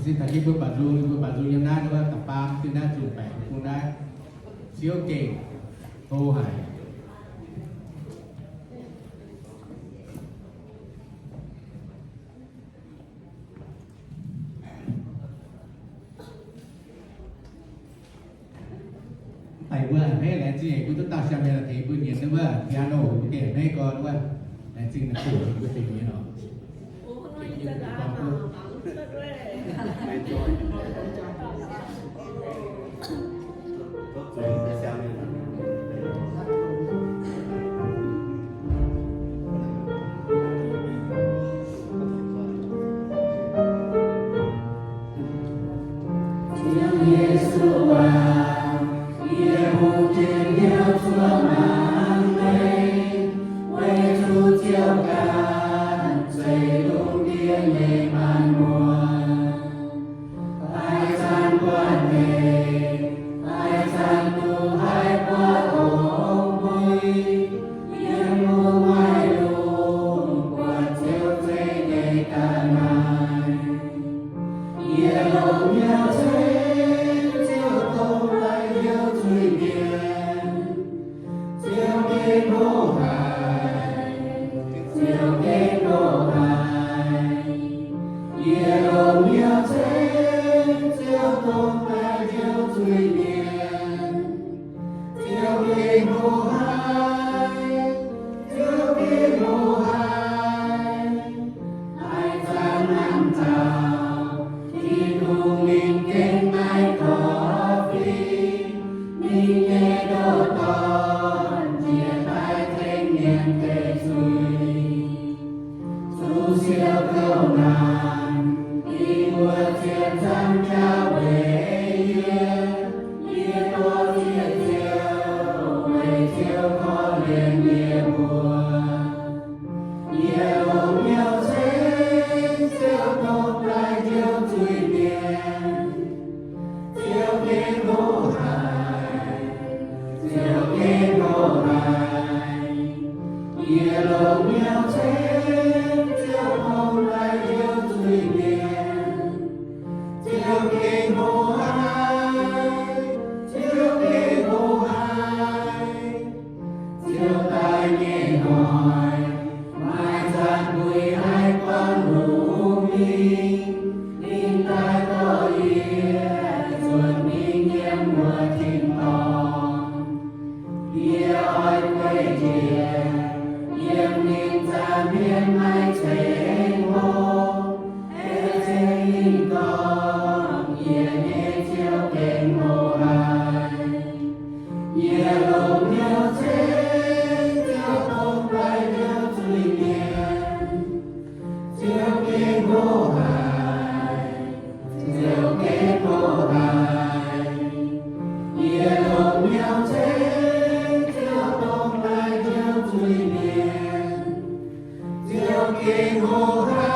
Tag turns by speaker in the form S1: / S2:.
S1: xin thầy bước bà du nhân đá nữa tập ba xin đá chụp bẻ cũng đá siêu kề tô hải thầy vừa hay là chị ấy cũng tất cả xem là thầy vừa nhìn nữa piano cũng kể hay có đúng không là xin là chủ của tình như nó
S2: Hãy subscribe cho kênh Ghiền Mì Gõ để không bỏ lỡ